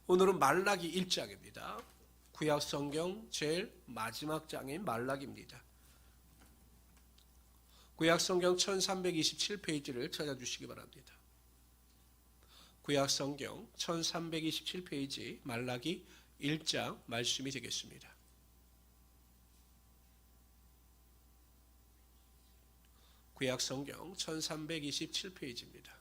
오늘은 말라기 1장입니다. 구약 성경 제일 마지막 장인 말라기입니다. 구약 성경 1327페이지를 찾아주시기 바랍니다. 구약 성경 1327페이지 말라기 1장 말씀이 되겠습니다. 구약 성경 1327페이지입니다.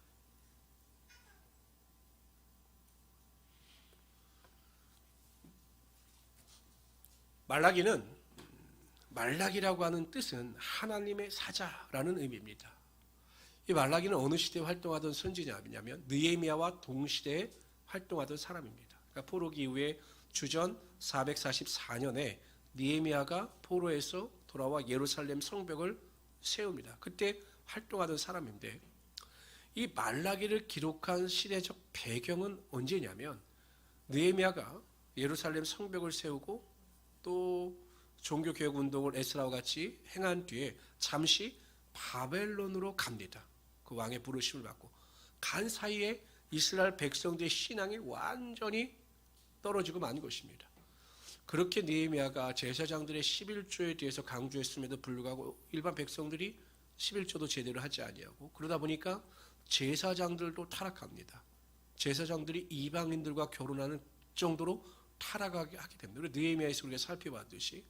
말라기라고 하는 뜻은 하나님의 사자라는 의미입니다. 이 말라기는 어느 시대에 활동하던 선지자냐면 느헤미야와 동시대에 활동하던 사람입니다. 그러니까 포로기 이후에 주전 444년에 느헤미야가 포로에서 돌아와 예루살렘 성벽을 세웁니다. 그때 활동하던 사람인데 이 말라기를 기록한 시대적 배경은 언제냐면 느헤미야가 예루살렘 성벽을 세우고 또 종교개혁 운동을 에스라와 같이 행한 뒤에 잠시 바벨론으로 갑니다. 그 왕의 부르심을 받고 간 사이에 이스라엘 백성들의 신앙이 완전히 떨어지고 만 것입니다. 그렇게 느헤미야가 제사장들의 11조에 대해서 강조했음에도 불구하고 일반 백성들이 11조도 제대로 하지 아니하고 그러다 보니까 제사장들도 타락합니다. 제사장들이 이방인들과 결혼하는 정도로 타락하게 하게 됩니다. 우리 느헤미야에서 우리가 살펴봤듯이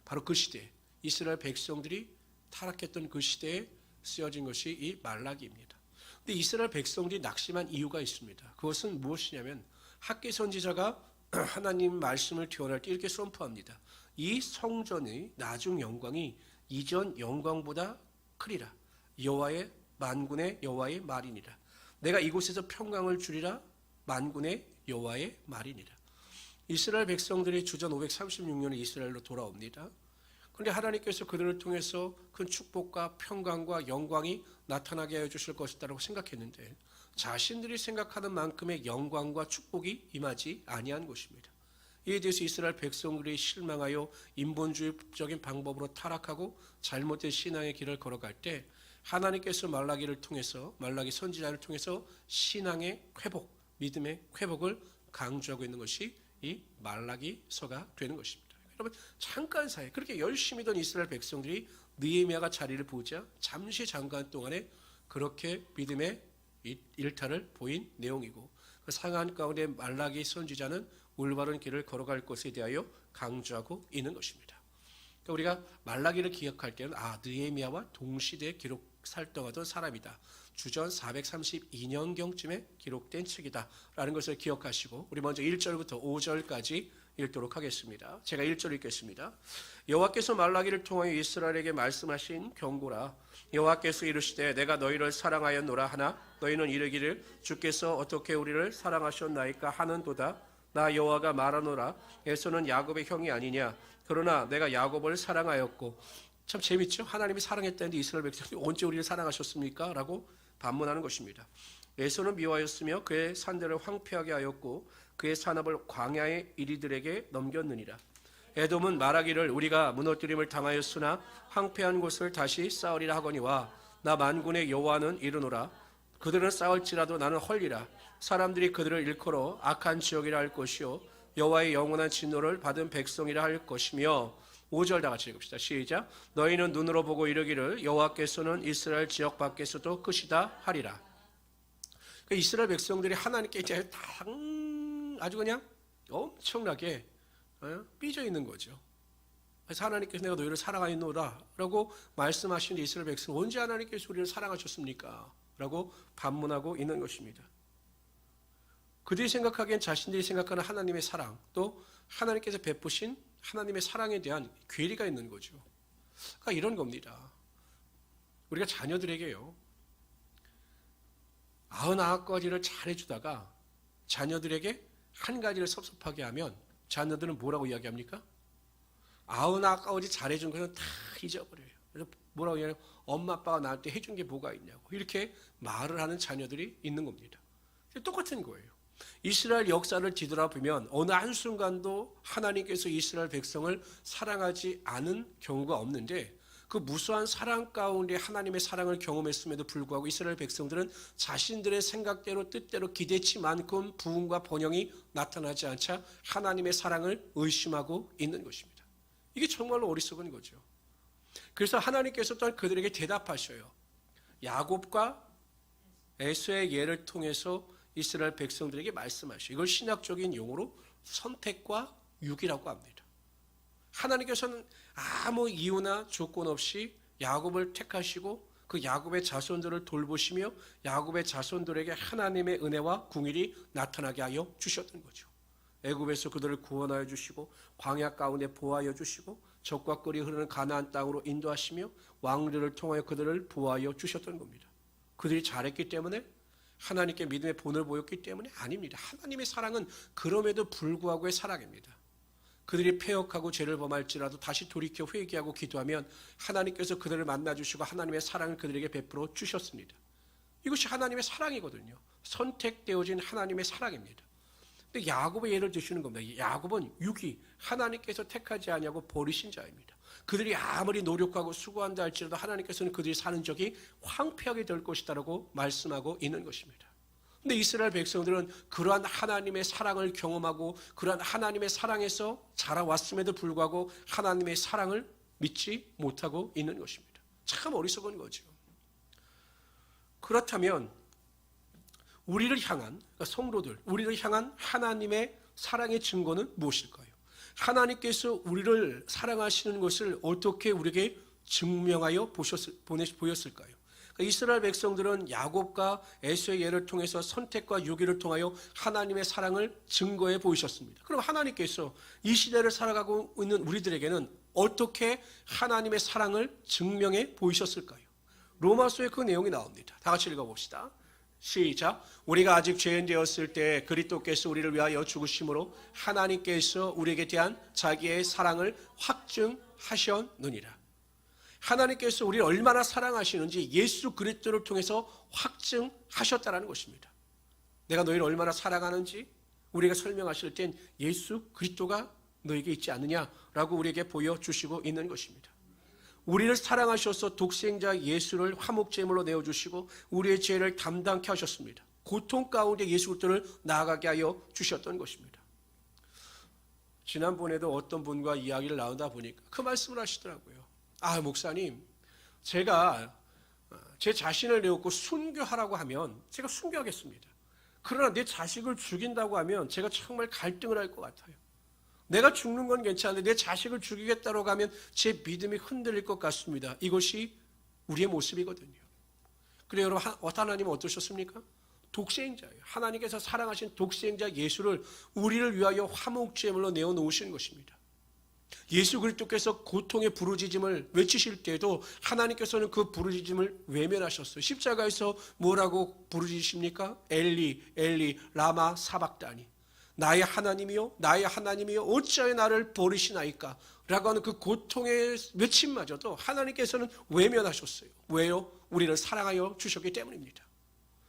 바로 그 시대 이스라엘 백성들이 타락했던 그 시대에 쓰여진 것이 이 말라기입니다. 근데 이스라엘 백성들이 낙심한 이유가 있습니다. 그것은 무엇이냐면 학개 선지자가 하나님 말씀을 표현할 때 이렇게 선포합니다. 이 성전의 나중 영광이 이전 영광보다 크리라. 여호와의 만군의 여호와의 말이니라. 내가 이곳에서 평강을 주리라. 만군의 여호와의 말이니라. 이스라엘 백성들이 주전 536년에 이스라엘로 돌아옵니다. 그런데 하나님께서 그들을 통해서 큰 축복과 평강과 영광이 나타나게 하여 주실 것이라고 생각했는데 자신들이 생각하는 만큼의 영광과 축복이 임하지 아니한 것입니다. 이에 대해서 이스라엘 백성들이 실망하여 인본주의적인 방법으로 타락하고 잘못된 신앙의 길을 걸어갈 때 하나님께서 말라기를 통해서 말라기 선지자를 통해서 신앙의 회복, 믿음의 회복을 강조하고 있는 것이 이 말라기서가 되는 것입니다. 여러분 잠깐 사이에 그렇게 열심히던 이스라엘 백성들이 느헤미야가 자리를 보자 잠시 잠깐 동안에 그렇게 믿음의 일탈을 보인 내용이고 그 상한 가운데 말라기 선지자는 올바른 길을 걸어갈 것에 대하여 강조하고 있는 것입니다. 그러니까 우리가 말라기를 기억할 때는 느헤미야와 동시대에 활동하던 사람이다. 주전 432년경쯤에 기록된 책이다라는 것을 기억하시고 우리 먼저 1절부터 5절까지 읽도록 하겠습니다. 제가 1절 읽겠습니다. 여호와께서 말라기를 통하여 이스라엘에게 말씀하신 경고라. 여호와께서 이르시되 내가 너희를 사랑하였노라 하나 너희는 이르기를 주께서 어떻게 우리를 사랑하셨나이까 하는도다. 나 여호와가 말하노라. 에서는 야곱의 형이 아니냐. 그러나 내가 야곱을 사랑하였고 참 재밌죠? 하나님이 사랑했다는데 이스라엘 백성이 언제 우리를 사랑하셨습니까? 라고 반문하는 것입니다. 에서는 미워하였으며 그의 산들을 황폐하게 하였고 그의 산업을 광야의 이리들에게 넘겼느니라. 에돔은 말하기를 우리가 무너뜨림을 당하였으나 황폐한 곳을 다시 쌓으리라 하거니와 나 만군의 여호와는 이르노라. 그들은 싸울지라도 나는 헐리라. 사람들이 그들을 일컬어 악한 지역이라 할 것이요 여호와의 영원한 진노를 받은 백성이라 할 것이며 5절 다 같이 읽읍시다. 시작. 너희는 눈으로 보고 이르기를 여호와께서는 이스라엘 지역 밖에서도 크시다 하리라. 그러니까 이스라엘 백성들이 하나님께 이제 아주 그냥 엄청나게 삐져 있는 거죠. 그래서 하나님께서 내가 너희를 사랑하였노라 라고 말씀하시는 이스라엘 백성 언제 하나님께서 우리를 사랑하셨습니까? 라고 반문하고 있는 것입니다. 그들이 생각하기엔 자신들이 생각하는 하나님의 사랑 또 하나님께서 베푸신 하나님의 사랑에 대한 괴리가 있는 거죠. 그러니까 이런 겁니다. 우리가 자녀들에게요 99가지를 잘해주다가 자녀들에게 한 가지를 섭섭하게 하면 자녀들은 뭐라고 이야기합니까? 99가지 잘해준 것은 다 잊어버려요. 그래서 뭐라고 이야기하냐면 엄마 아빠가 나한테 해준 게 뭐가 있냐고 이렇게 말을 하는 자녀들이 있는 겁니다. 똑같은 거예요. 이스라엘 역사를 뒤돌아보면 어느 한순간도 하나님께서 이스라엘 백성을 사랑하지 않은 경우가 없는데 그 무수한 사랑 가운데 하나님의 사랑을 경험했음에도 불구하고 이스라엘 백성들은 자신들의 생각대로 뜻대로 기대치만큼 부흥과 번영이 나타나지 않자 하나님의 사랑을 의심하고 있는 것입니다. 이게 정말로 어리석은 거죠. 그래서 하나님께서 또한 그들에게 대답하셔요. 야곱과 에서의 예를 통해서 이스라엘 백성들에게 말씀하셔요. 이걸 신학적인 용어로 선택과 유기라고 합니다. 하나님께서는 아무 이유나 조건 없이 야곱을 택하시고 그 야곱의 자손들을 돌보시며 야곱의 자손들에게 하나님의 은혜와 궁일이 나타나게 하여 주셨던 거죠. 애굽에서 그들을 구원하여 주시고 광야 가운데 보호하여 주시고 적과 꿀이 흐르는 가나안 땅으로 인도하시며 왕들을 통하여 그들을 보호하여 주셨던 겁니다. 그들이 잘했기 때문에 하나님께 믿음의 본을 보였기 때문에 아닙니다. 하나님의 사랑은 그럼에도 불구하고의 사랑입니다. 그들이 패역하고 죄를 범할지라도 다시 돌이켜 회개하고 기도하면 하나님께서 그들을 만나주시고 하나님의 사랑을 그들에게 베풀어 주셨습니다. 이것이 하나님의 사랑이거든요. 선택되어진 하나님의 사랑입니다. 근데 야곱의 예를 드시는 겁니다. 야곱은 육이 하나님께서 택하지 아니하고 버리신 자입니다. 그들이 아무리 노력하고 수고한다 할지라도 하나님께서는 그들이 사는 적이 황폐하게 될 것이다라고 말씀하고 있는 것입니다. 근데 이스라엘 백성들은 그러한 하나님의 사랑을 경험하고 그러한 하나님의 사랑에서 자라왔음에도 불구하고 하나님의 사랑을 믿지 못하고 있는 것입니다. 참 어리석은 거죠. 그렇다면 우리를 향한, 그러니까 성도들, 우리를 향한 하나님의 사랑의 증거는 무엇일까요? 하나님께서 우리를 사랑하시는 것을 어떻게 우리에게 증명하여 보였을까요? 그러니까 이스라엘 백성들은 야곱과 에서의 예를 통해서 선택과 유기를 통하여 하나님의 사랑을 증거해 보이셨습니다. 그럼 하나님께서 이 시대를 살아가고 있는 우리들에게는 어떻게 하나님의 사랑을 증명해 보이셨을까요? 로마서에 그 내용이 나옵니다. 다 같이 읽어봅시다. 시작. 우리가 아직 죄인 되었을 때 그리스도께서 우리를 위하여 죽으심으로 하나님께서 우리에게 대한 자기의 사랑을 확증하셨느니라. 하나님께서 우리를 얼마나 사랑하시는지 예수 그리스도를 통해서 확증하셨다는 것입니다. 내가 너희를 얼마나 사랑하는지 우리가 설명하실 땐 예수 그리스도가 너에게 있지 않느냐라고 우리에게 보여주시고 있는 것입니다. 우리를 사랑하셔서 독생자 예수를 화목제물로 내어주시고 우리의 죄를 담당케 하셨습니다. 고통 가운데 예수 그리스도를 나아가게 하여 주셨던 것입니다. 지난번에도 어떤 분과 이야기를 나누다 보니까 그 말씀을 하시더라고요. 목사님, 제가 제 자신을 내놓고 순교하라고 하면 제가 순교하겠습니다. 그러나 내 자식을 죽인다고 하면 제가 정말 갈등을 할 것 같아요. 내가 죽는 건 괜찮은데 내 자식을 죽이겠다고 하면 제 믿음이 흔들릴 것 같습니다. 이것이 우리의 모습이거든요. 그래요, 여러분, 하나님은 어떠셨습니까? 독생자예요. 하나님께서 사랑하신 독생자 예수를 우리를 위하여 화목제물로 내어놓으신 것입니다. 예수 그리스도께서 고통의 부르짖음을 외치실 때에도 하나님께서는 그 부르짖음을 외면하셨어요. 십자가에서 뭐라고 부르짖으십니까? 엘리 엘리 라마 사박다니, 나의 하나님이요 나의 하나님이요 어찌하여 나를 버리시나이까 라고 하는 그 고통의 외침마저도 하나님께서는 외면하셨어요. 왜요? 우리를 사랑하여 주셨기 때문입니다.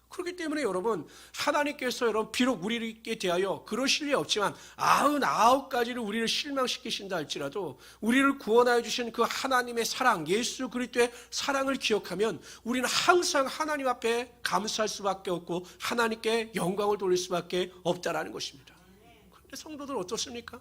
그렇기 때문에 여러분, 하나님께서 여러분 비록 우리에게 대하여 그러실 리 없지만 99가지를 우리를 실망시키신다 할지라도 우리를 구원하여 주신 그 하나님의 사랑, 예수 그리스도의 사랑을 기억하면 우리는 항상 하나님 앞에 감사할 수밖에 없고 하나님께 영광을 돌릴 수밖에 없다라는 것입니다. 그런데 성도들 어떻습니까?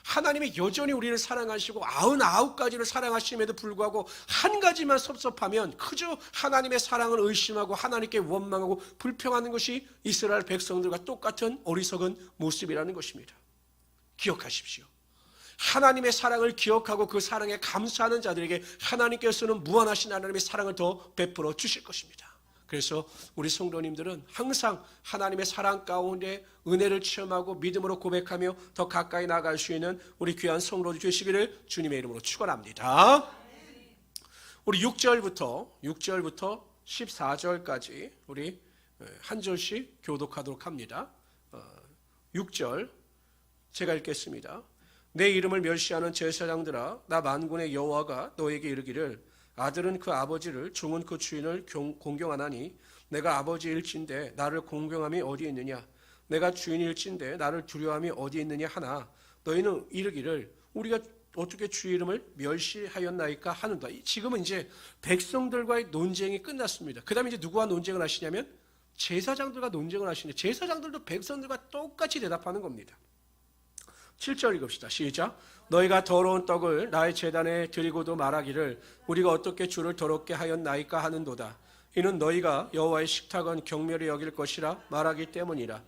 하나님이 여전히 우리를 사랑하시고 99가지를 사랑하심에도 불구하고 한 가지만 섭섭하면 그저 하나님의 사랑을 의심하고 하나님께 원망하고 불평하는 것이 이스라엘 백성들과 똑같은 어리석은 모습이라는 것입니다. 기억하십시오. 하나님의 사랑을 기억하고 그 사랑에 감사하는 자들에게 하나님께서는 무한하신 하나님의 사랑을 더 베풀어 주실 것입니다. 그래서 우리 성도님들은 항상 하나님의 사랑 가운데 은혜를 체험하고 믿음으로 고백하며 더 가까이 나아갈 수 있는 우리 귀한 성도들 되시기를 주님의 이름으로 축원합니다. 우리 6절부터 14절까지 우리 한 절씩 교독하도록 합니다. 6절 제가 읽겠습니다. 내 이름을 멸시하는 제사장들아, 나 만군의 여호와가 너에게 이르기를 아들은 그 아버지를, 종은 그 주인을 공경하나니 내가 아버지일진데 나를 공경함이 어디 있느냐? 내가 주인일진데 나를 두려워함이 어디 있느냐 하나 너희는 이르기를 우리가 어떻게 주의 이름을 멸시하였나이까 하는다. 지금은 이제 백성들과의 논쟁이 끝났습니다. 그 다음에 이제 누구와 논쟁을 하시냐면 제사장들과 논쟁을 하시는데 제사장들도 백성들과 똑같이 대답하는 겁니다. 7절 읽읍시다. 시작. 너희가 더러운 떡을 나의 제단에 드리고도 말하기를 우리가 어떻게 주를 더럽게 하였나이까 하는도다. 이는 너희가 여호와의 식탁은 경멸히 여길 것이라 말하기 때문이라.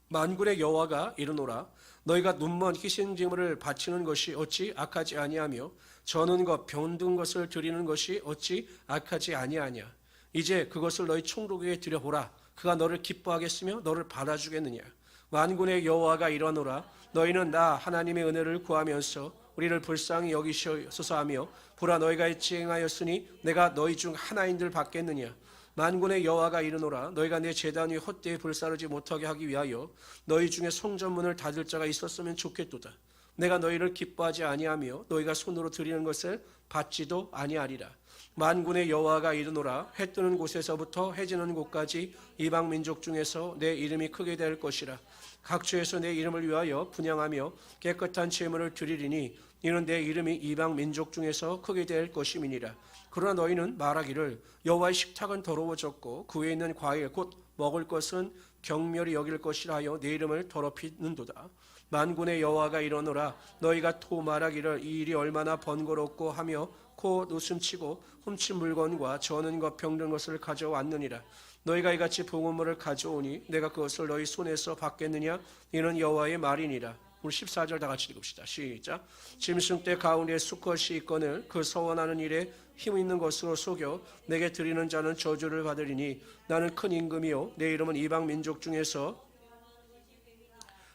만군의 여호와가 이르노라. 너희가 눈먼 희생제물을 바치는 것이 어찌 악하지 아니하며 저는 것 병든 것을 드리는 것이 어찌 악하지 아니하냐. 이제 그것을 너희 총독에게 드려보라. 그가 너를 기뻐하겠으며 너를 받아주겠느냐. 만군의 여호와가 이러노라. 너희는 나 하나님의 은혜를 구하면서 우리를 불쌍히 여기시소서 하며 보라 너희가 있지 행하였으니 내가 너희 중 하나인들 받겠느냐. 만군의 여호와가 이르노라. 너희가 내 제단 위에 헛되이 불사르지 못하게 하기 위하여 너희 중에 성전문을 닫을 자가 있었으면 좋겠도다. 내가 너희를 기뻐하지 아니하며 너희가 손으로 드리는 것을 받지도 아니하리라. 만군의 여호와가 이르노라. 해 뜨는 곳에서부터 해 지는 곳까지 이방 민족 중에서 내 이름이 크게 될 것이라. 각처에서 내 이름을 위하여 분향하며 깨끗한 제물을 드리리니 이는 내 이름이 이방 민족 중에서 크게 될 것임이니라. 그러나 너희는 말하기를 여호와의 식탁은 더러워졌고 그 위에 있는 과일 곧 먹을 것은 경멸히 여길 것이라 하여 내 이름을 더럽히는도다. 만군의 여호와가 이러노라. 너희가 또 말하기를 이 일이 얼마나 번거롭고 하며 코 웃음치고 훔친 물건과 저는 것 병든 것을 가져왔느니라. 너희가 이같이 봉헌물을 가져오니 내가 그것을 너희 손에서 받겠느냐. 이는 여호와의 말이니라. 우리 14절 다 같이 읽읍시다. 시작. 짐승 떼 가운데 수컷이 있거늘 그 서원하는 일에 힘 있는 것으로 속여 내게 드리는 자는 저주를 받으리니 나는 큰 임금이요 내 이름은 이방 민족 중에서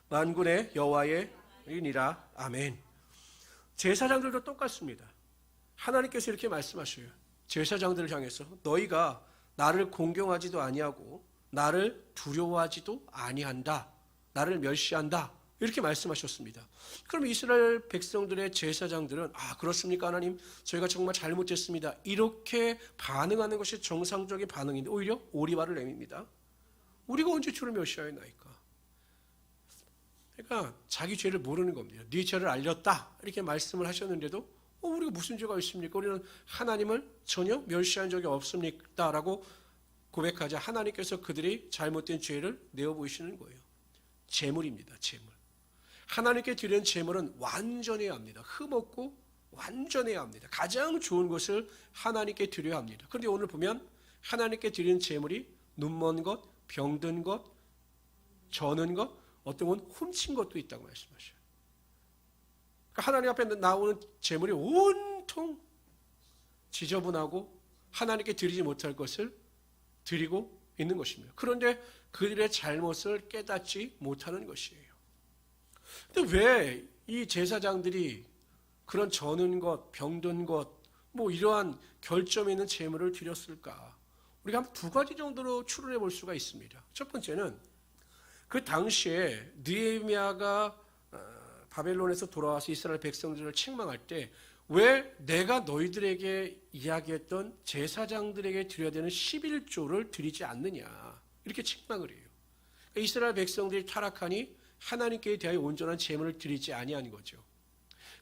만군의 여호와의니라. 아멘. 제사장들도 똑같습니다. 하나님께서 이렇게 말씀하셔요. 제사장들을 향해서 너희가 나를 공경하지도 아니하고 나를 두려워하지도 아니한다. 나를 멸시한다. 이렇게 말씀하셨습니다. 그럼 이스라엘 백성들의 제사장들은 그렇습니까 하나님? 저희가 정말 잘못했습니다. 이렇게 반응하는 것이 정상적인 반응인데 오히려 오리발을 내밉니다. 우리가 언제 주를 멸시하였나이까? 그러니까 자기 죄를 모르는 겁니다. 네 죄를 알렸다 이렇게 말씀을 하셨는데도 우리가 무슨 죄가 있습니까? 우리는 하나님을 전혀 멸시한 적이 없습니다 라고 고백하자 하나님께서 그들이 잘못된 죄를 내어 보이시는 거예요. 제물입니다. 제물. 하나님께 드리는 제물은 완전해야 합니다. 흠없고 완전해야 합니다. 가장 좋은 것을 하나님께 드려야 합니다. 그런데 오늘 보면 하나님께 드리는 제물이 눈먼 것, 병든 것, 저는 것, 어떤 건 훔친 것도 있다고 말씀하셔요. 그러니까 하나님 앞에 나오는 제물이 온통 지저분하고 하나님께 드리지 못할 것을 드리고 있는 것입니다. 그런데 그들의 잘못을 깨닫지 못하는 것이에요. 근데 왜 이 제사장들이 그런 저는 것, 병든 것, 이러한 결점 있는 제물을 드렸을까? 우리가 한 두 가지 정도로 추론해 볼 수가 있습니다. 첫 번째는 그 당시에 느헤미야가 바벨론에서 돌아와서 이스라엘 백성들을 책망할 때 왜 내가 너희들에게 이야기했던 제사장들에게 드려야 되는 11조를 드리지 않느냐 이렇게 책망을 해요. 그러니까 이스라엘 백성들이 타락하니 하나님께 대하여 온전한 제물을 드리지 아니한 거죠.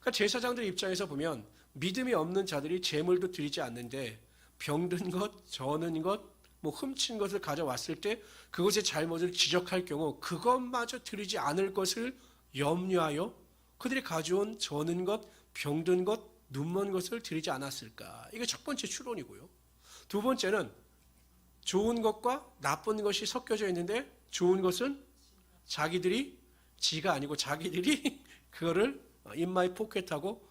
그러니까 제사장들 입장에서 보면 믿음이 없는 자들이 제물도 드리지 않는데 병든 것, 저는 것, 훔친 것을 가져왔을 때 그것의 잘못을 지적할 경우 그것마저 드리지 않을 것을 염려하여 그들이 가져온 저는 것, 병든 것, 눈먼 것을 드리지 않았을까? 이게 첫 번째 추론이고요. 두 번째는 좋은 것과 나쁜 것이 섞여져 있는데 좋은 것은 지가 아니고 자기들이 그거를 인마이 포켓하고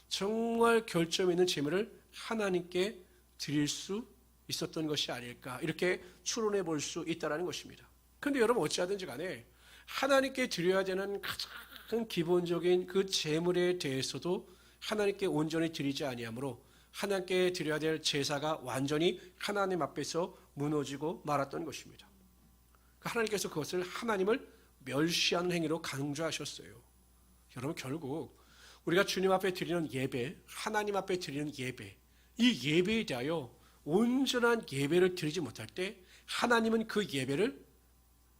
정말 결점 있는 제물을 하나님께 드릴 수 있었던 것이 아닐까 이렇게 추론해 볼 수 있다는 것입니다. 그런데 여러분 어찌하든지 간에 하나님께 드려야 되는 가장 기본적인 그 제물에 대해서도 하나님께 온전히 드리지 아니하므로 하나님께 드려야 될 제사가 완전히 하나님 앞에서 무너지고 말았던 것입니다. 하나님께서 그것을 하나님을 멸시하는 행위로 강조하셨어요. 여러분 결국 우리가 주님 앞에 드리는 예배, 하나님 앞에 드리는 예배, 이 예배에 대하여 온전한 예배를 드리지 못할 때 하나님은 그 예배를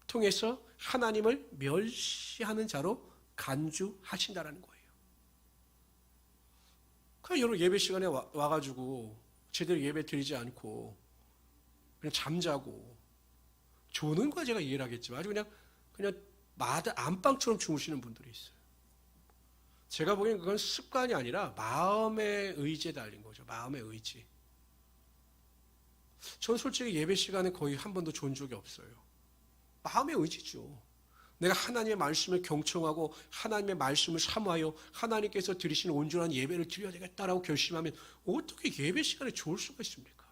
통해서 하나님을 멸시하는 자로 간주하신다라는 거예요. 여러분 예배 시간에 와가지고 제대로 예배 드리지 않고 그냥 잠자고 조는 거 제가 이해를 하겠지만 아주 그냥 안방처럼 주무시는 분들이 있어요. 제가 보기엔 그건 습관이 아니라 마음의 의지에 달린 거죠. 마음의 의지. 전 솔직히 예배 시간에 거의 한 번도 존 적이 없어요. 마음의 의지죠. 내가 하나님의 말씀을 경청하고 하나님의 말씀을 사모하여 하나님께서 드리시는 온전한 예배를 드려야 되겠다라고 결심하면 어떻게 예배 시간에 좋을 수가 있습니까?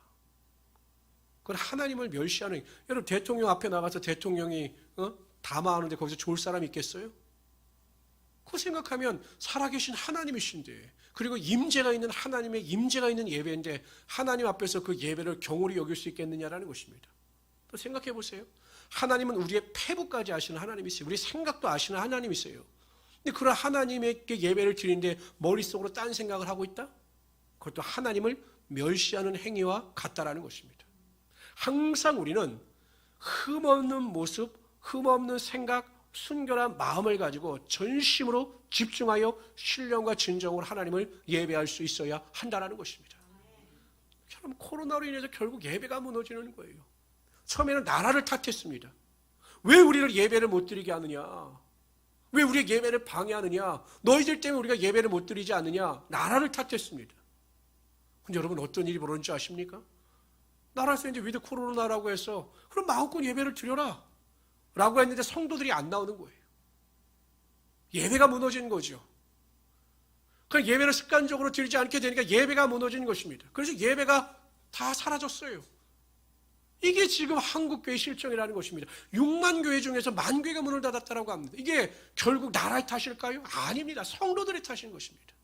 그건 하나님을 멸시하는, 여러분 대통령 앞에 나가서 대통령이 담화하는데 거기서 좋을 사람이 있겠어요? 그거 생각하면 살아계신 하나님이신데, 그리고 임재가 있는 하나님의 임재가 있는 예배인데 하나님 앞에서 그 예배를 경홀히 여길 수 있겠느냐라는 것입니다. 또 생각해 보세요. 하나님은 우리의 패부까지 아시는 하나님이세요. 우리 생각도 아시는 하나님이세요. 근데 그런 하나님에게 예배를 드리는데 머릿속으로 딴 생각을 하고 있다? 그것도 하나님을 멸시하는 행위와 같다라는 것입니다. 항상 우리는 흠없는 모습, 흠없는 생각, 순결한 마음을 가지고 전심으로 집중하여 신령과 진정으로 하나님을 예배할 수 있어야 한다는 것입니다. 여러분 코로나로 인해서 결국 예배가 무너지는 거예요. 처음에는 나라를 탓했습니다. 왜 우리를 예배를 못 드리게 하느냐? 왜 우리의 예배를 방해하느냐? 너희들 때문에 우리가 예배를 못 드리지 않느냐? 나라를 탓했습니다. 근데 여러분 어떤 일이 벌어진 줄 아십니까? 나라에서 이제 위드 코로나라고 해서 그럼 마음껏 예배를 드려라 라고 했는데 성도들이 안 나오는 거예요. 예배가 무너진 거죠. 그럼 예배를 습관적으로 드리지 않게 되니까 예배가 무너진 것입니다. 그래서 예배가 다 사라졌어요. 이게 지금 한국교회 실정이라는 것입니다. 6만 교회 중에서 1만 교회가 문을 닫았다고 합니다. 이게 결국 나라의 탓일까요? 아닙니다. 성도들의 탓인 것입니다.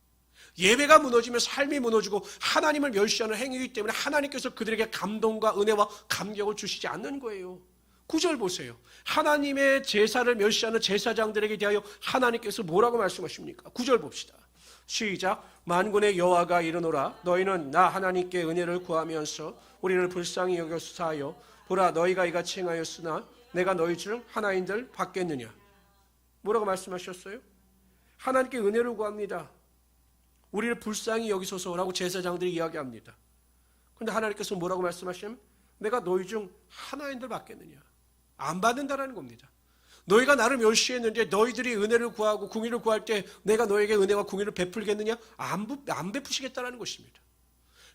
예배가 무너지면 삶이 무너지고 하나님을 멸시하는 행위이기 때문에 하나님께서 그들에게 감동과 은혜와 감격을 주시지 않는 거예요. 9절 보세요. 하나님의 제사를 멸시하는 제사장들에게 대하여 하나님께서 뭐라고 말씀하십니까? 9절 봅시다. 시작. 만군의 여호와가 이르노라. 너희는 나 하나님께 은혜를 구하면서 우리를 불쌍히 여겨서 사하여 보라 너희가 이같이 행하였으나 내가 너희 중 하나인들 받겠느냐. 뭐라고 말씀하셨어요? 하나님께 은혜를 구합니다. 우리를 불쌍히 여기소서라고 제사장들이 이야기합니다. 그런데 하나님께서 뭐라고 말씀하시냐면 내가 너희 중 하나인들 받겠느냐. 안 받는다라는 겁니다. 너희가 나를 멸시했는데 너희들이 은혜를 구하고 궁의를 구할 때 내가 너에게 은혜와 궁의를 베풀겠느냐? 안 베푸시겠다라는 것입니다.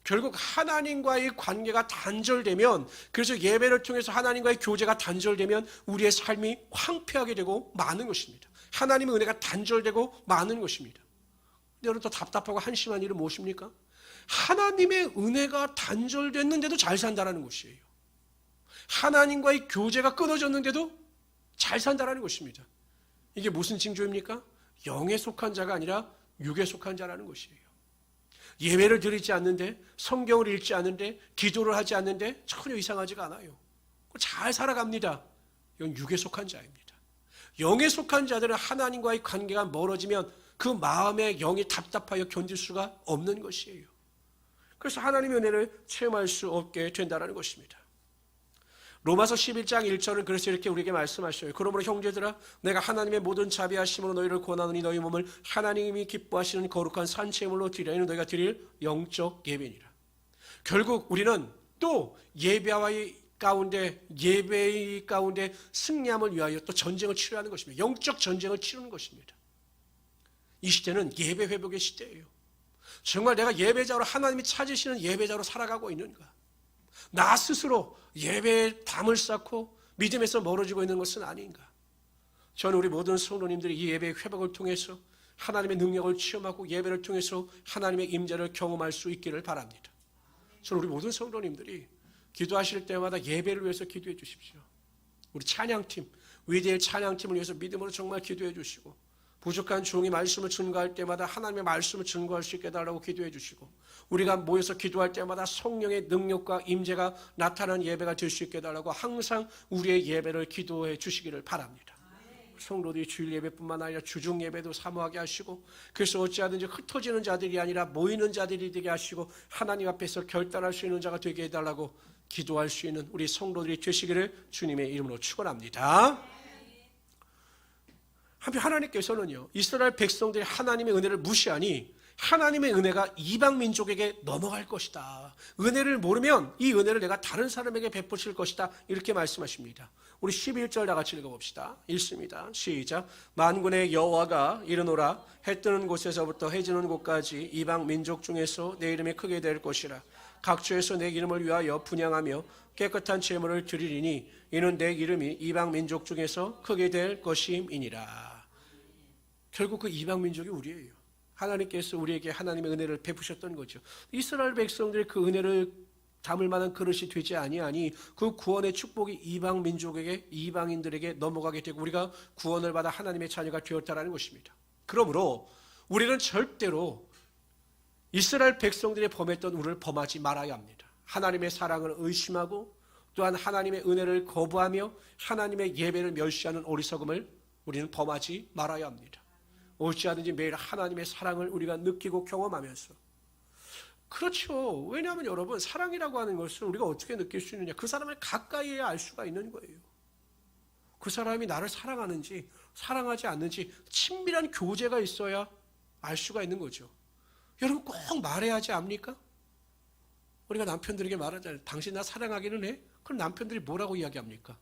결국 하나님과의 관계가 단절되면, 그래서 예배를 통해서 하나님과의 교제가 단절되면 우리의 삶이 황폐하게 되고 마는 것입니다. 하나님의 은혜가 단절되고 마는 것입니다. 여러분 더 답답하고 한심한 일은 무엇입니까? 하나님의 은혜가 단절됐는데도 잘 산다라는 것이에요. 하나님과의 교제가 끊어졌는데도 잘 산다라는 것입니다. 이게 무슨 징조입니까? 영에 속한 자가 아니라 육에 속한 자라는 것이에요. 예배를 드리지 않는데, 성경을 읽지 않는데, 기도를 하지 않는데 전혀 이상하지가 않아요. 잘 살아갑니다. 이건 육에 속한 자입니다. 영에 속한 자들은 하나님과의 관계가 멀어지면 그 마음의 영이 답답하여 견딜 수가 없는 것이에요. 그래서 하나님의 은혜를 체험할 수 없게 된다는 것입니다. 로마서 11장 1절은 그래서 이렇게 우리에게 말씀하셔요. 그러므로 형제들아 내가 하나님의 모든 자비하심으로 너희를 권하노니 너희 몸을 하나님이 기뻐하시는 거룩한 산채물로 드리라. 이는 너희가 드릴 영적 예배니라. 결국 우리는 또 예배의 가운데 승리함을 위하여 또 전쟁을 치러하는 것입니다. 영적 전쟁을 치르는 것입니다. 이 시대는 예배 회복의 시대예요. 정말 내가 예배자로 하나님이 찾으시는 예배자로 살아가고 있는가? 나 스스로 예배에 담을 쌓고 믿음에서 멀어지고 있는 것은 아닌가? 저는 우리 모든 성도님들이 이 예배의 회복을 통해서 하나님의 능력을 체험하고 예배를 통해서 하나님의 임재를 경험할 수 있기를 바랍니다. 저는 우리 모든 성도님들이 기도하실 때마다 예배를 위해서 기도해 주십시오. 우리 찬양팀, 위대의 찬양팀을 위해서 믿음으로 정말 기도해 주시고, 부족한 종이 말씀을 증거할 때마다 하나님의 말씀을 증거할 수 있게 해달라고 기도해 주시고, 우리가 모여서 기도할 때마다 성령의 능력과 임재가 나타나는 예배가 될 수 있게 해달라고 항상 우리의 예배를 기도해 주시기를 바랍니다. 성도들이 주일 예배뿐만 아니라 주중 예배도 사모하게 하시고, 그래서 어찌하든지 흩어지는 자들이 아니라 모이는 자들이 되게 하시고 하나님 앞에서 결단할 수 있는 자가 되게 해달라고 기도할 수 있는 우리 성도들이 되시기를 주님의 이름으로 축원합니다. 한편 하나님께서는요, 이스라엘 백성들이 하나님의 은혜를 무시하니 하나님의 은혜가 이방 민족에게 넘어갈 것이다. 은혜를 모르면 이 은혜를 내가 다른 사람에게 베푸실 것이다. 이렇게 말씀하십니다. 우리 11절 다 같이 읽어봅시다. 읽습니다. 시작. 만군의 여호와가 이르노라. 해 뜨는 곳에서부터 해 지는 곳까지 이방 민족 중에서 내 이름이 크게 될 것이라. 각처에서 내 이름을 위하여 분향하며 깨끗한 제물을 드리리니 이는 내 이름이 이방 민족 중에서 크게 될 것임이니라. 결국 그 이방 민족이 우리예요. 하나님께서 우리에게 하나님의 은혜를 베푸셨던 거죠. 이스라엘 백성들이 그 은혜를 담을 만한 그릇이 되지 아니하니 그 구원의 축복이 이방 민족에게, 이방인들에게 넘어가게 되고 우리가 구원을 받아 하나님의 자녀가 되었다라는 것입니다. 그러므로 우리는 절대로 이스라엘 백성들이 범했던 우를 범하지 말아야 합니다. 하나님의 사랑을 의심하고 또한 하나님의 은혜를 거부하며 하나님의 예배를 멸시하는 어리석음을 우리는 범하지 말아야 합니다. 어찌하든지 매일 하나님의 사랑을 우리가 느끼고 경험하면서, 그렇죠. 왜냐하면 여러분, 사랑이라고 하는 것을 우리가 어떻게 느낄 수 있느냐, 그 사람을 가까이 해야 알 수가 있는 거예요. 그 사람이 나를 사랑하는지 사랑하지 않는지 친밀한 교제가 있어야 알 수가 있는 거죠. 여러분, 꼭 말해야 하지 않습니까? 우리가 남편들에게 말하잖아요. 당신 나 사랑하기는 해? 그럼 남편들이 뭐라고 이야기합니까?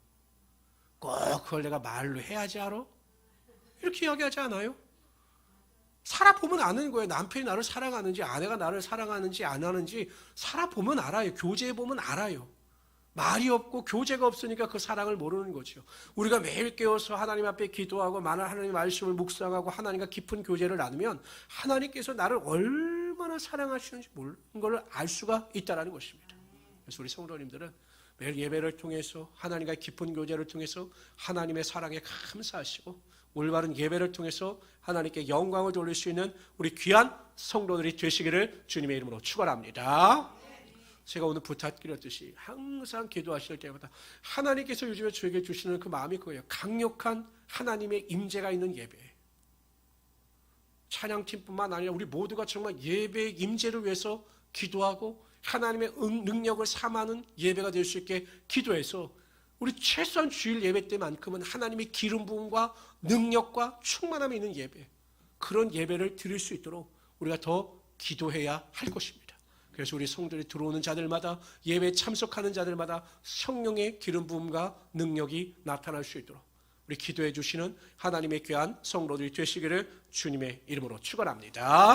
꼭 그걸 내가 말로 해야지 알아? 이렇게 이야기하지 않아요? 살아보면 아는 거예요. 남편이 나를 사랑하는지 아내가 나를 사랑하는지 안 하는지 살아보면 알아요. 교제해보면 알아요. 말이 없고 교제가 없으니까 그 사랑을 모르는 거죠. 우리가 매일 깨어서 하나님 앞에 기도하고 많은 하나님의 말씀을 묵상하고 하나님과 깊은 교제를 나누면 하나님께서 나를 얼마나 사랑하시는지 모르는 걸 알 수가 있다는 것입니다. 그래서 우리 성도님들은 매일 예배를 통해서 하나님과 깊은 교제를 통해서 하나님의 사랑에 감사하시고 올바른 예배를 통해서 하나님께 영광을 돌릴 수 있는 우리 귀한 성도들이 되시기를 주님의 이름으로 축원합니다. 제가 오늘 부탁드렸듯이 항상 기도하실 때마다 하나님께서 요즘에 저에게 주시는 그 마음이 그거예요. 강력한 하나님의 임재가 있는 예배. 찬양팀뿐만 아니라 우리 모두가 정말 예배의 임재를 위해서 기도하고 하나님의 능력을 삼하는 예배가 될 수 있게 기도해서 우리 최소한 주일 예배 때만큼은 하나님의 기름 부음과 능력과 충만함이 있는 예배, 그런 예배를 드릴 수 있도록 우리가 더 기도해야 할 것입니다. 그래서 우리 성도들이 들어오는 자들마다, 예배에 참석하는 자들마다 성령의 기름 부음과 능력이 나타날 수 있도록 우리 기도해 주시는 하나님의 귀한 성도들이 되시기를 주님의 이름으로 축원합니다.